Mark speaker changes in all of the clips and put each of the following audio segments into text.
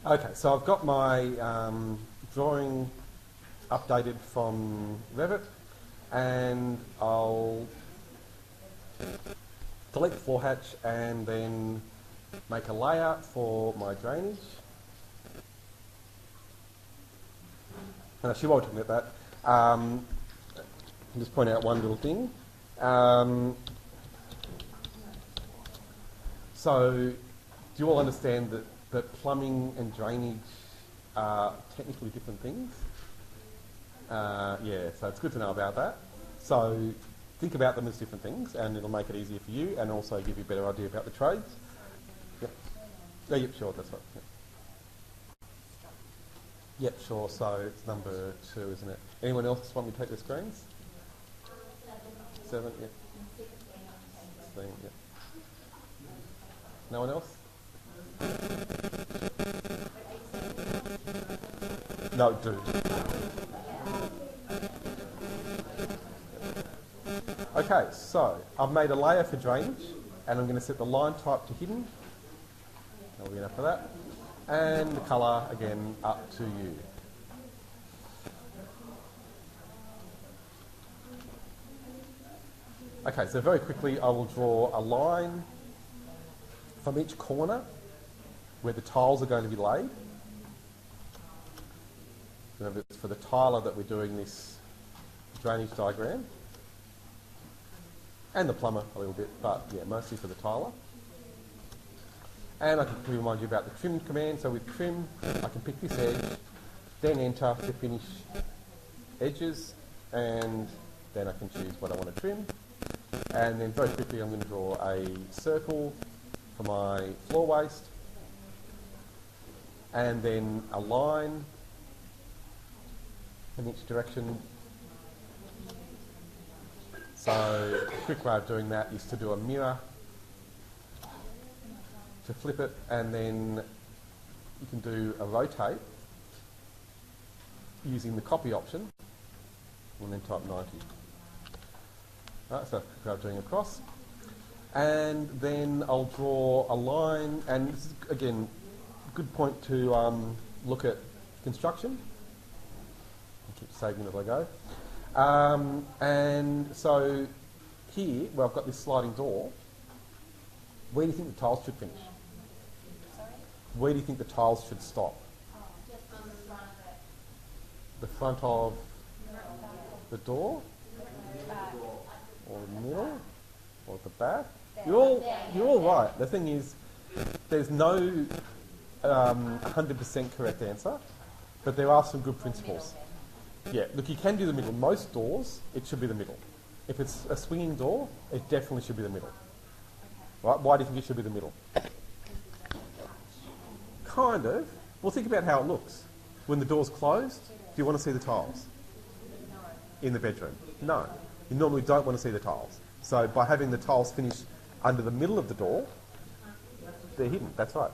Speaker 1: Okay, so I've got my drawing updated from Revit, and I'll delete the floor hatch and then make a layer for my drainage. And actually, while we're talking about that, I'll just point out one little thing. So, do you all understand that plumbing and drainage are technically different things? Yeah, so it's good to know about that. So, think about them as different things, and it'll make it easier for you, and also give you a better idea about the trades. Yep. Oh, yep, sure, that's right. Yep. Yep, sure. So it's number 2, isn't it? Anyone else want me to take the screens? 7, yep. 16, yep. No one else? No, do. Okay, so I've made a layer for drainage, and I'm going to set the line type to hidden. That'll be enough for that. And the colour, again, up to you. Okay, so very quickly I will draw a line from each corner where the tiles are going to be laid. Remember, it's for the tiler that we're doing this drainage diagram. And the plumber a little bit, but yeah, mostly for the tiler. And I can quickly remind you about the trim command. So with trim, I can pick this edge, then enter to finish edges, and then I can choose what I want to trim. And then very quickly I'm going to draw a circle for my floor waste, and then a line in each direction. So a quick way of doing that is to do a mirror, to flip it, and then you can do a rotate using the copy option, and then type 90. Right, so a quick way of doing across. And then I'll draw a line, and this is, again, a good point to look at construction. I'll keep saving it as I go. And so here, where I've got this sliding door, where do you think the tiles should finish?
Speaker 2: Sorry?
Speaker 1: Where do you think the tiles should stop?
Speaker 2: Just on the front of it.
Speaker 1: The front of the door?
Speaker 2: Back.
Speaker 1: Or the middle? Or at the back? You're all right. The thing is, there's no 100% correct answer, but there are some good principles. Yeah, look, you can do the middle. Most doors, it should be the middle. If it's a swinging door, it definitely should be the middle. Right? Why do you think it should be the middle? Kind of. Well, think about how it looks. When the door's closed, do you want to see the tiles? In the bedroom? No. You normally don't want to see the tiles. So by having the tiles finish under the middle of the door, they're hidden. That's right.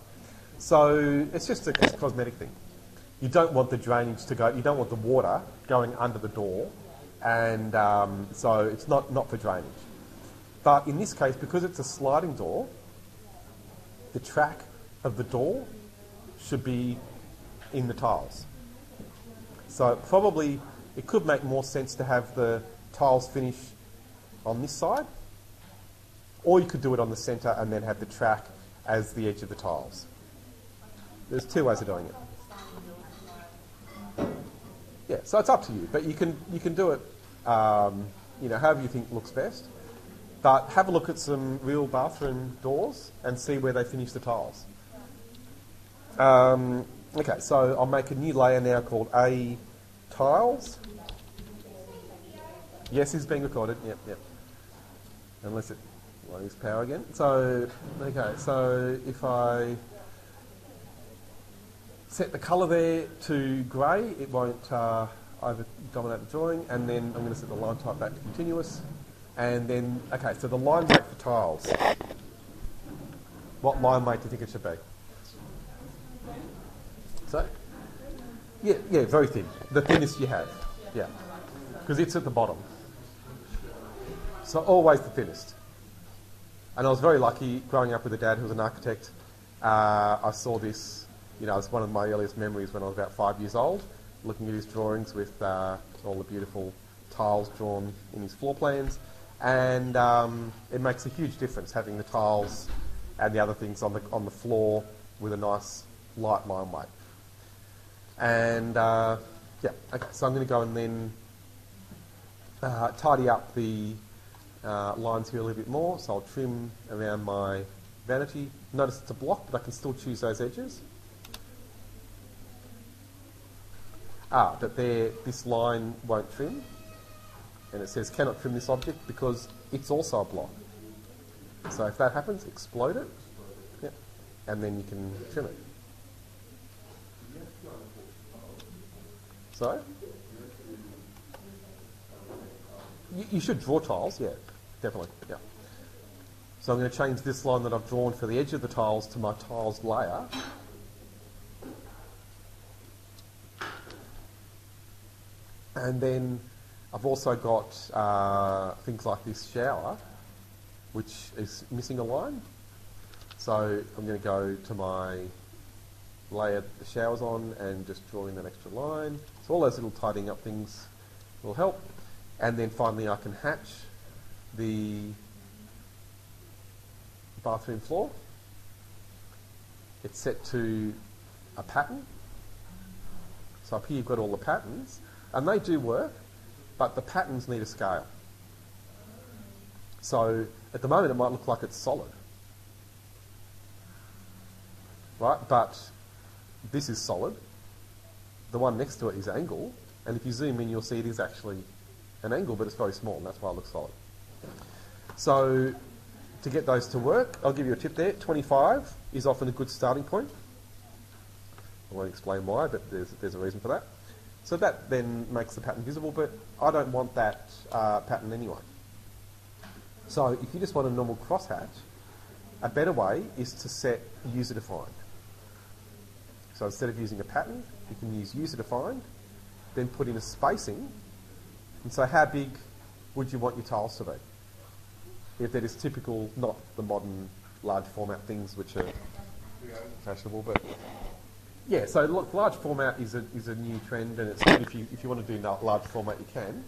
Speaker 1: So it's just a cosmetic thing. You don't want the drainage to go, you don't want the water going under the door, and so it's not for drainage. But in this case, because it's a sliding door, the track of the door should be in the tiles. So probably it could make more sense to have the tiles finish on this side, or you could do it on the centre and then have the track as the edge of the tiles. There's 2 ways of doing it. Yeah, so it's up to you, but you can do it, however you think looks best. But have a look at some real bathroom doors and see where they finish the tiles. Okay, so I'll make a new layer now called A Tiles. Yes, it's being recorded. Yep. Unless it loses power again. So, okay, so if I set the colour there to grey, it won't over-dominate the drawing, and then I'm going to set the line type back to continuous. And then, okay, so the line weight for tiles. What line weight do you think it should be? So, yeah, very thin. The thinnest you have, yeah, because it's at the bottom. So always the thinnest. And I was very lucky growing up with a dad who was an architect. I saw this you know, it's one of my earliest memories when I was about 5 years old, looking at his drawings with all the beautiful tiles drawn in his floor plans. And it makes a huge difference having the tiles and the other things on the floor with a nice light line weight. And yeah, okay, so I'm going to go and then tidy up the lines here a little bit more. So I'll trim around my vanity. Notice it's a block, but I can still choose those edges. But this line won't trim. And it says cannot trim this object because it's also a block. So if that happens, explode it. Yep. And then you can trim it. So? You should draw tiles, yeah, definitely, yeah. So I'm going to change this line that I've drawn for the edge of the tiles to my tiles layer. And then I've also got things like this shower, which is missing a line. So I'm going to go to my layer the shower's on and just draw in that extra line. So all those little tidying up things will help. And then finally I can hatch the bathroom floor. It's set to a pattern. So up here you've got all the patterns, and they do work, but the patterns need a scale. So at the moment it might look like it's solid, right? But this is solid. The one next to it is angle, and if you zoom in you'll see it is actually an angle, but it's very small, and that's why it looks solid. So to get those to work, I'll give you a tip there. 25 is often a good starting point. I won't explain why, but there's a reason for that. So that then makes the pattern visible, but I don't want that pattern anyway. So if you just want a normal crosshatch, a better way is to set user-defined. So instead of using a pattern, you can use user-defined, then put in a spacing, and say how big would you want your tiles to be? If that is typical, not the modern large format things which are fashionable, but yeah. So look, large format is a new trend, and it's good if you want to do large format, you can.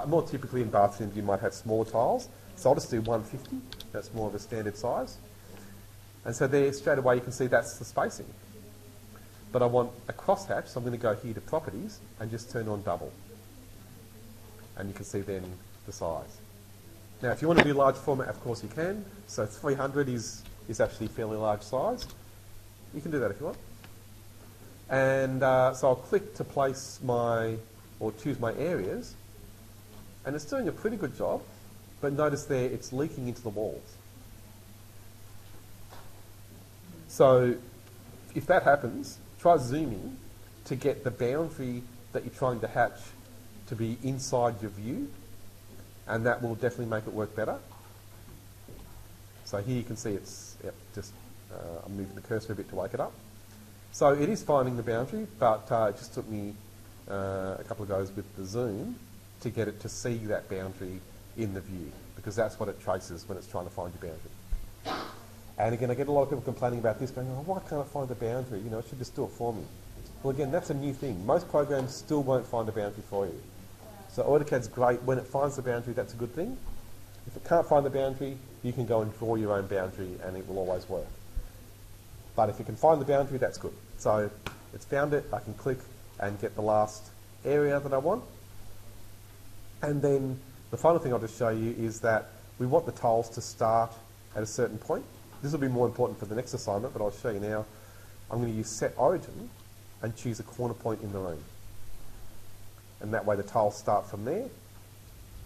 Speaker 1: More typically in bathrooms, you might have smaller tiles. So I'll just do 150. That's more of a standard size. And so there, straight away, you can see that's the spacing. But I want a crosshatch, so I'm going to go here to Properties and just turn on Double. And you can see then the size. Now, if you want to do large format, of course you can. So 300 is actually a fairly large size. You can do that if you want. And so I'll click to place or choose my areas. And it's doing a pretty good job. But notice there, it's leaking into the walls. So if that happens, try zooming to get the boundary that you're trying to hatch to be inside your view, and that will definitely make it work better. So here you can see it's, I'm moving the cursor a bit to wake it up. So it is finding the boundary, but it just took me a couple of goes with the zoom to get it to see that boundary in the view, because that's what it traces when it's trying to find your boundary. And again, I get a lot of people complaining about this, going, oh, why can't I find the boundary? You know, it should just do it for me. Well, again, that's a new thing. Most programs still won't find a boundary for you. So AutoCAD's great. When it finds the boundary, that's a good thing. If it can't find the boundary, you can go and draw your own boundary, and it will always work. But if you can find the boundary, that's good. So it's found it. I can click and get the last area that I want. And then the final thing I'll just show you is that we want the tiles to start at a certain point. This will be more important for the next assignment, but I'll show you now. I'm going to use Set Origin and choose a corner point in the room. And that way the tiles start from there.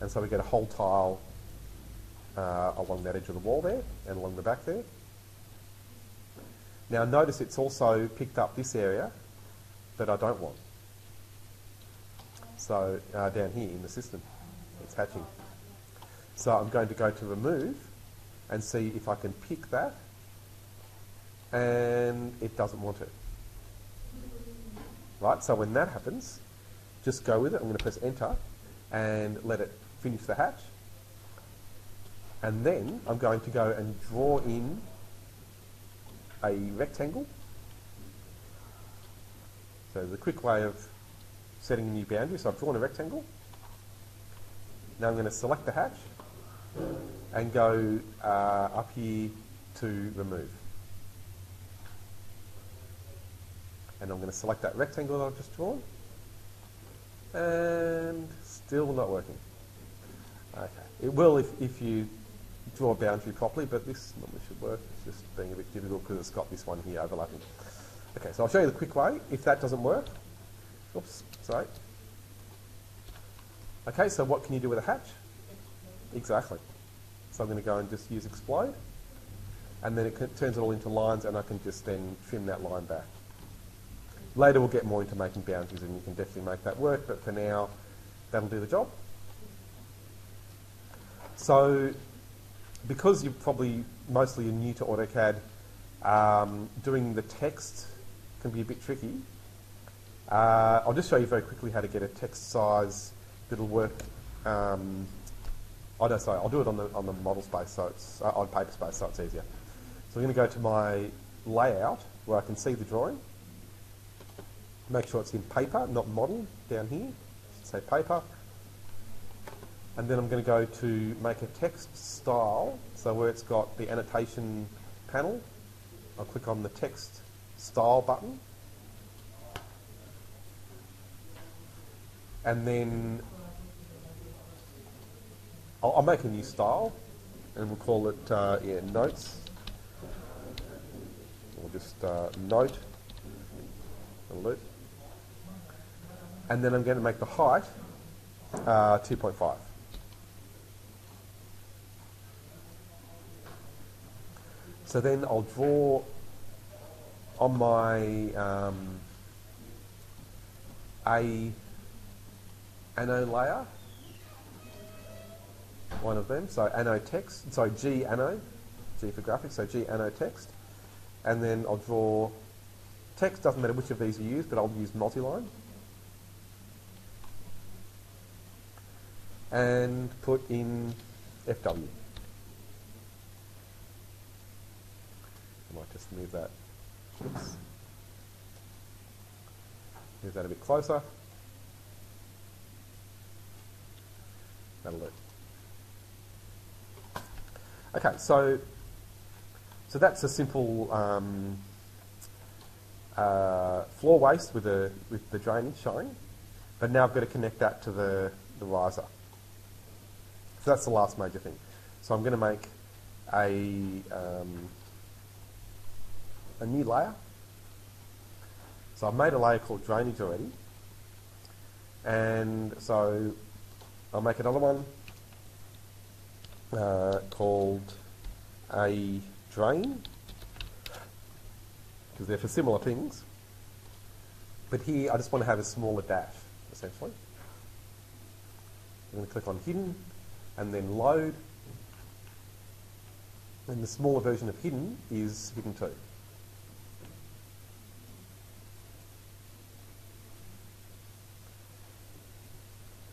Speaker 1: And so we get a whole tile along that edge of the wall there and along the back there. Now notice it's also picked up this area that I don't want. So down here in the system, it's hatching. So I'm going to go to Remove and see if I can pick that, and it doesn't want it. Right, so when that happens, just go with it. I'm going to press Enter and let it finish the hatch. And then I'm going to go and draw in a rectangle So the quick way of setting a new boundary, so I've drawn a rectangle. Now I'm going to select the hatch and go up here to remove. And I'm going to select that rectangle that I've just drawn. And still not working. Okay. It will if you draw a boundary properly, but this normally should work. It's just being a bit difficult because it's got this one here overlapping. Okay, so I'll show you the quick way. If that doesn't work, oops, sorry. Okay, so what can you do with a hatch? Exactly. So I'm going to go and just use explode, and then it turns it all into lines, and I can just then trim that line back. Later we'll get more into making boundaries, and you can definitely make that work, but for now, that'll do the job. So, because you're probably mostly new to AutoCAD, doing the text can be a bit tricky. I'll just show you very quickly how to get a text size that'll work. I'll do it on the model space, so it's on paper space, so it's easier. So I'm going to go to my layout where I can see the drawing. Make sure it's in paper, not model, down here. Say paper. And then I'm going to go to make a text style, so where it's got the annotation panel, I'll click on the text style button. And then I'll make a new style, and we'll call it notes. Or just note. Loop. And then I'm going to make the height 2.5. So then I'll draw on my Anno layer, one of them, so Anno text, sorry, G Anno, G for graphics, so G Anno text, and then I'll draw text, doesn't matter which of these you use, but I'll use multi-line, and put in FW. I might just move that, oops, move that a bit closer. That'll do. Okay, so that's a simple floor waste with the drainage showing, but now I've got to connect that to the riser. So that's the last major thing. So I'm going to make a new layer. So I've made a layer called drainage already, and so I'll make another one called a drain, because they're for similar things. But here I just want to have a smaller dash, essentially. I'm going to click on hidden and then load. And the smaller version of hidden is hidden 2.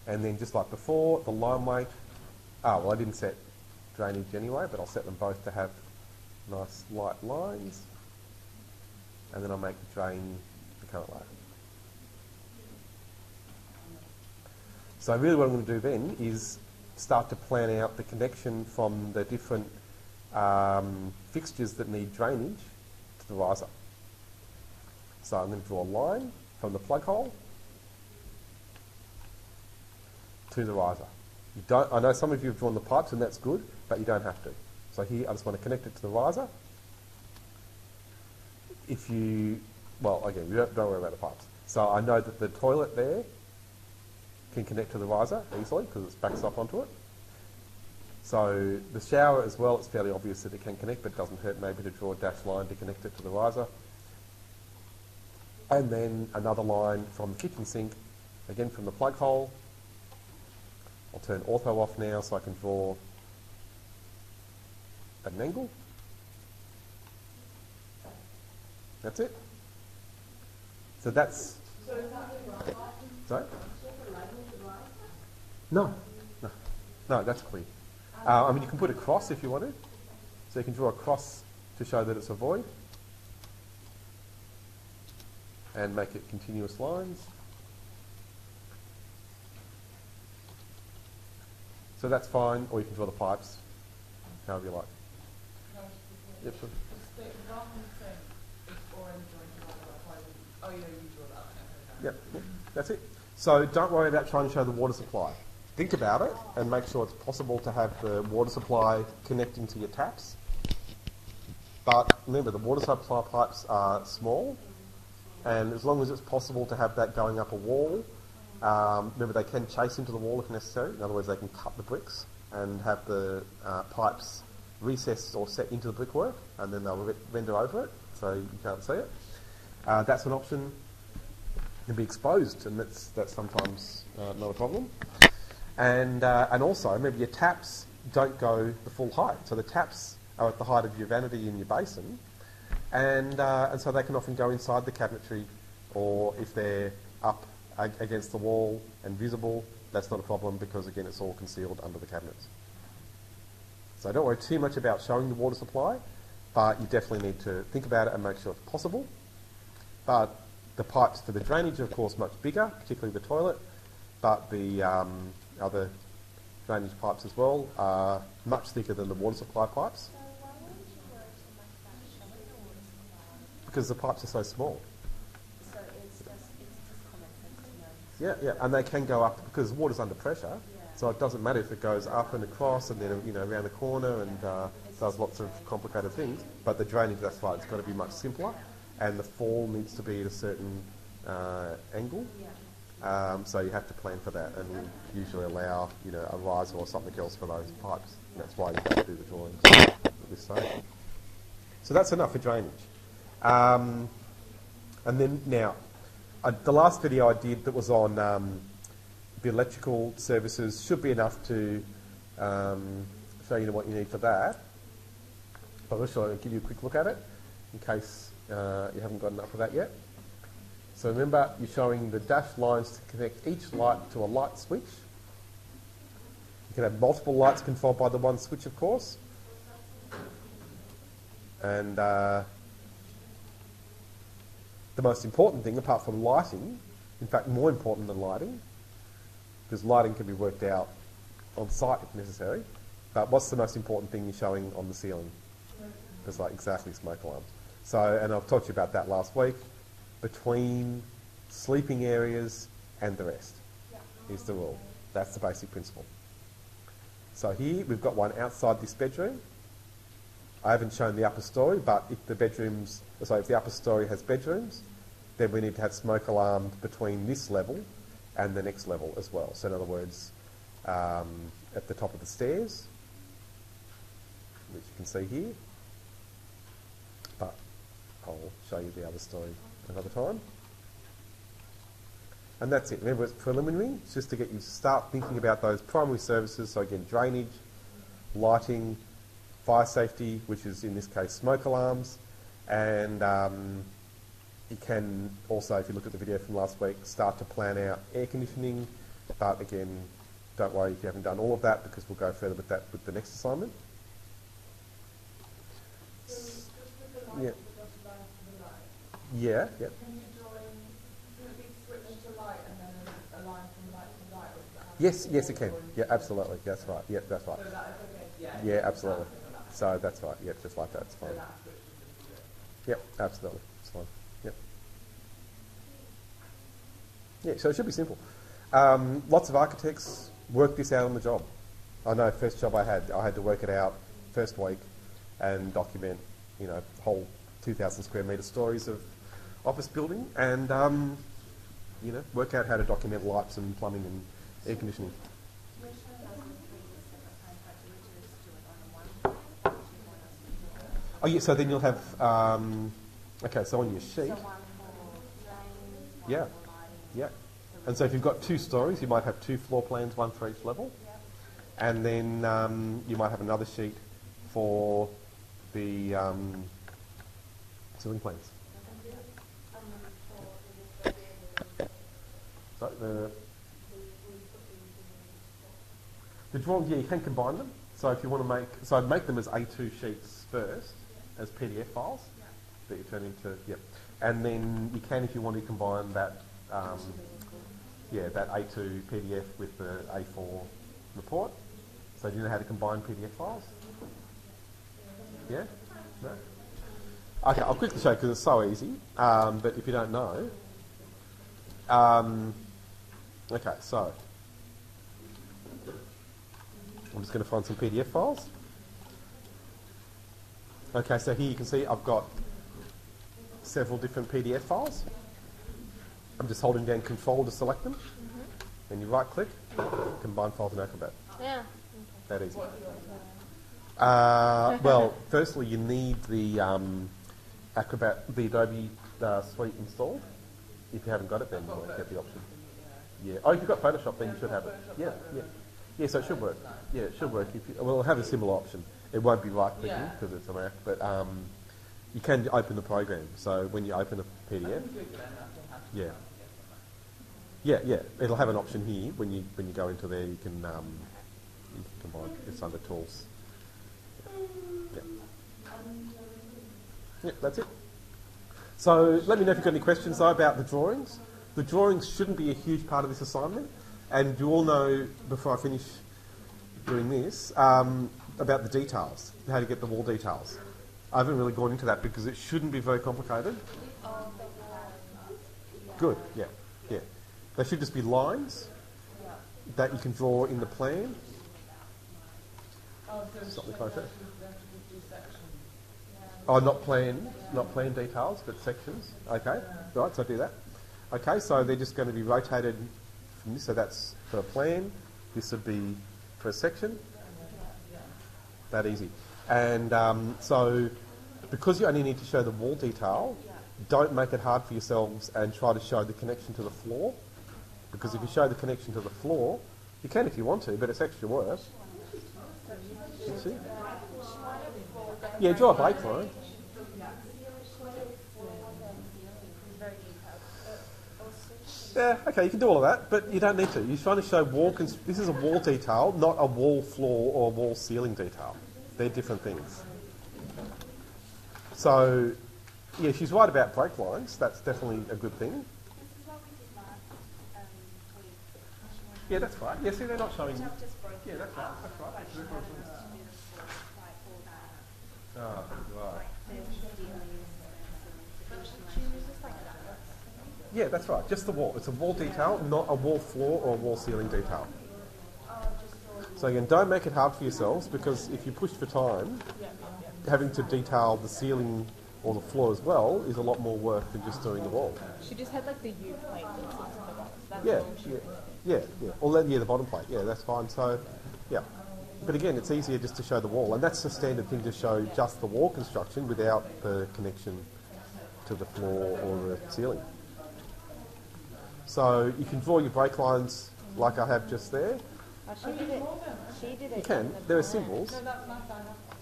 Speaker 1: And then just like before, the line weight, well I didn't set drainage anyway, but I'll set them both to have nice light lines. And then I'll make the drain the current layer. So really what I'm going to do then is start to plan out the connection from the different fixtures that need drainage to the riser. So I'm going to draw a line from the plug hole to the riser. I know some of you have drawn the pipes and that's good, but you don't have to. So here I just want to connect it to the riser. If you, well again, you don't worry about the pipes. So I know that the toilet there can connect to the riser easily because it's backs up onto it. So the shower as well, it's fairly obvious that it can connect, but it doesn't hurt maybe to draw a dashed line to connect it to the riser. And then another line from the kitchen sink, again from the plug hole. I'll turn ortho off now so I can draw at an angle. That's it. So that's... Sorry? No, that's clear. I mean, you can put a cross if you wanted. So you can draw a cross to show that it's a void. and make it continuous lines. So that's fine, or you can draw the pipes, however you like. Yep, sure. Yep, that's it. So don't worry about trying to show the water supply. Think about it and make sure it's possible to have the water supply connecting to your taps. But remember, the water supply pipes are small, and as long as it's possible to have that going up a wall, remember they can chase into the wall if necessary. In other words, they can cut the bricks and have the pipes recessed or set into the brickwork, and then they'll render over it, so you can't see it. That's an option. It can be exposed, and that's sometimes not a problem. And also, remember, your taps don't go the full height. So the taps are at the height of your vanity in your basin, and so they can often go inside the cabinetry, or if they're up against the wall and visible, that's not a problem because, again, it's all concealed under the cabinets. So don't worry too much about showing the water supply, but you definitely need to think about it and make sure it's possible. But the pipes for the drainage are, of course, much bigger, particularly the toilet, but the other drainage pipes as well are much thicker than the water supply pipes.
Speaker 2: So why wouldn't you worry so much about showing the water supply?
Speaker 1: Because the pipes are so small.
Speaker 2: So it's just common sense to know.
Speaker 1: Yeah, and they can go up because water's under pressure, so it doesn't matter if it goes up and across and then around the corner and does lots of complicated things. But the drainage, that's right, it's got to be much simpler, and the fall needs to be at a certain angle. So you have to plan for that, and we usually allow a riser or something else for those pipes. And that's why you have to do the drawings at this stage. So that's enough for drainage. And then now, the last video I did that was on the electrical services should be enough to show you what you need for that. But I'll give you a quick look at it in case you haven't got enough of that yet. So remember, you're showing the dashed lines to connect each light to a light switch. You can have multiple lights controlled by the one switch, of course. And the most important thing, apart from lighting, in fact more important than lighting, because lighting can be worked out on site if necessary, but what's the most important thing you're showing on the ceiling? It's like exactly smoke alarms. So, and I've talked to you about that last week. Between sleeping areas and the rest is the rule. That's the basic principle. So here we've got one outside this bedroom. I haven't shown the upper story, but if the upper story has bedrooms, then we need to have smoke alarmed between this level and the next level as well. So in other words, at the top of the stairs, which you can see here, but I'll show you the other story another time. And that's it. Remember, it's preliminary. It's just to get you to start thinking about those primary services. So again, drainage, lighting, fire safety, which is in this case smoke alarms, and you can also, if you look at the video from last week, start to plan out air conditioning. But again, don't worry if you haven't done all of that, because we'll go further with that with the next assignment. Yeah. Yeah, yeah. Yes, it can. Yeah, absolutely. That's right. Yeah, that's right. Yeah, absolutely. So that's right. Yeah, just like that. It's fine. Yep, absolutely. It's fine. Yep. Yeah, so it should be simple. Lots of architects work this out on the job. I know first job I had to work it out first week and document, whole 2,000 square metre stories of office building and, work out how to document lights and plumbing and air conditioning. Oh yeah, so then you'll have, okay, so on your sheet, yeah, and so if you've got 2 stories, you might have 2 floor plans, one for each level, and then you might have another sheet for the ceiling plans. So the drawings, yeah, you can combine them. So if you want to make them as A2 sheets first, as PDF files, that you turn into, and then you can, if you want to combine that, that A2 PDF with the A4 report. So do you know how to combine PDF files? Yeah? No? Okay, I'll quickly show you because it's so easy, but if you don't know, okay, so I'm just going to find some PDF files. Okay, so here you can see I've got several different PDF files. I'm just holding down Control to select them. Then you right click, combine files in Acrobat.
Speaker 2: Yeah.
Speaker 1: That easy. Well, firstly you need the Acrobat, the Adobe suite installed. If you haven't got it, then you won't get the option. Yeah. Oh, if you've got Photoshop, then you should have it. Yeah, yeah. Yeah, so it should work. Yeah, it should work. If you, well, it'll have a similar option. It won't be right-clicking because it's a Mac, but you can open the program. So when you open a PDF, yeah, it'll have an option here. When you go into there, you can combine. It's under Tools. Yeah, that's it. So let me know if you've got any questions though about the drawings. The drawings shouldn't be a huge part of this assignment, and you all know before I finish doing this about the details, how to get the wall details. I haven't really gone into that because it shouldn't be very complicated. Good, yeah, yeah. They should just be lines that you can draw in the plan. Something like that. Oh, not plan details, but sections. Okay, right, so do that. Okay, so they're just going to be rotated from this, so that's for a plan. This would be for a section. That easy. And so, because you only need to show the wall detail, don't make it hard for yourselves and try to show the connection to the floor. Because if you show the connection to the floor, you can if you want to, but it's extra work. You see? Yeah, draw a break line. Yeah, okay, you can do all of that, but you don't need to. You're trying to show wall... This is a wall detail, not a wall floor or a wall ceiling detail. They're different things. So, yeah, she's right about break lines. That's definitely a good thing. Yeah, that's right. Yeah, see, they're not showing... Yeah, that's right. That's right. Oh, right. Yeah, that's right. Just the wall. It's a wall detail, not a wall floor or a wall ceiling detail. So again, don't make it hard for yourselves, because if you push for time, having to detail the ceiling or the floor as well is a lot more work than just doing the wall.
Speaker 2: She just had like the U plate that sits in the box. That's
Speaker 1: Yeah,
Speaker 2: all she
Speaker 1: yeah,
Speaker 2: was.
Speaker 1: yeah. Or the bottom plate. Yeah, that's fine. So, yeah. But again, it's easier just to show the wall, and that's the standard thing, to show just the wall construction without the connection to the floor or the ceiling. So you can draw your break lines like I have just there.
Speaker 2: Oh, she did it. She did it.
Speaker 1: You can. There are symbols.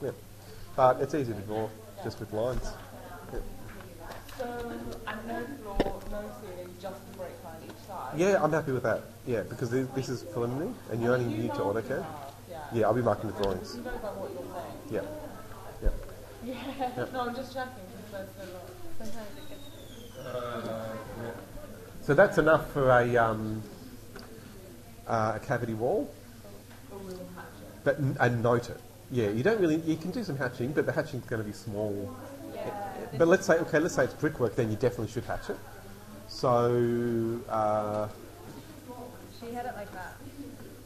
Speaker 1: Yeah. But it's easy to draw just with lines. Yeah.
Speaker 3: So, and no floor, no ceiling, just the break line each side?
Speaker 1: Yeah, I'm happy with that. Yeah, because this is preliminary, and you only need to AutoCAD. Yeah, I'll be marking the drawings.
Speaker 3: You know about what you're saying?
Speaker 1: Yeah.
Speaker 3: Yeah.
Speaker 1: Yep.
Speaker 3: No, I'm just checking because there's a lot.
Speaker 2: Sometimes it gets...
Speaker 1: So that's enough for a cavity wall. But and note it. Yeah, you don't really. You can do some hatching, but the hatching's going to be small. But let's say it's brickwork, then you definitely should hatch it. So
Speaker 2: She had it like that.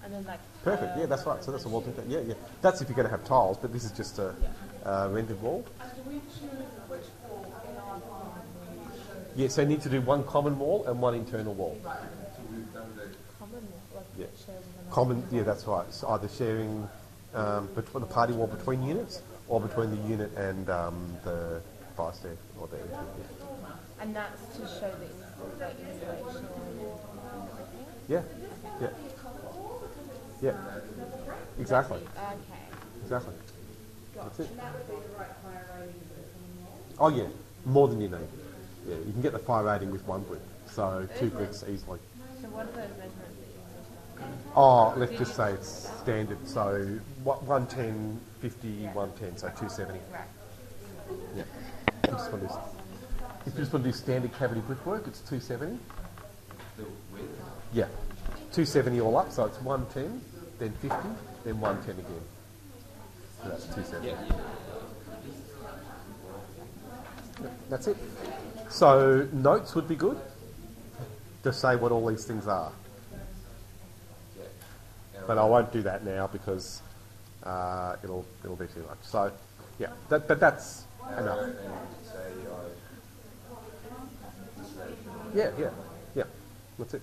Speaker 2: And then like...
Speaker 1: perfect. Yeah, that's right. So that's a wall detail. Yeah, yeah. That's if you're going to have tiles, but this is just a rendered wall.
Speaker 3: And do we choose which wall in our farm we
Speaker 1: Yeah, so you need to do one common wall and one internal wall.
Speaker 2: Common, like
Speaker 1: Yeah.
Speaker 2: shares in the
Speaker 1: Common. Yeah, that's right. So either sharing between the party wall between units, or between the unit and the fire stair or the entry.
Speaker 2: And that's to show the installation and everything?
Speaker 1: Yeah, yeah, yeah. Exactly.
Speaker 2: Okay.
Speaker 1: Exactly. That's it. Oh yeah, more than you need. Yeah, you can get the fire rating with one brick, so 2 bricks easily.
Speaker 2: So what are those measurements that you used?
Speaker 1: Oh, let's just say it's standard. So 110, 50, 110, so 270.
Speaker 2: Right.
Speaker 1: Yeah. I just want to If you just want to do standard cavity brickwork, it's 270.
Speaker 4: The width?
Speaker 1: Yeah, 270 all up, so it's 110, then 50, then 110 again. So that's 270.
Speaker 4: Yeah.
Speaker 1: That's it. So notes would be good to say what all these things are. But I won't do that now because it'll be too much. So yeah, but that's enough.
Speaker 4: And say,
Speaker 1: Yeah, that's it.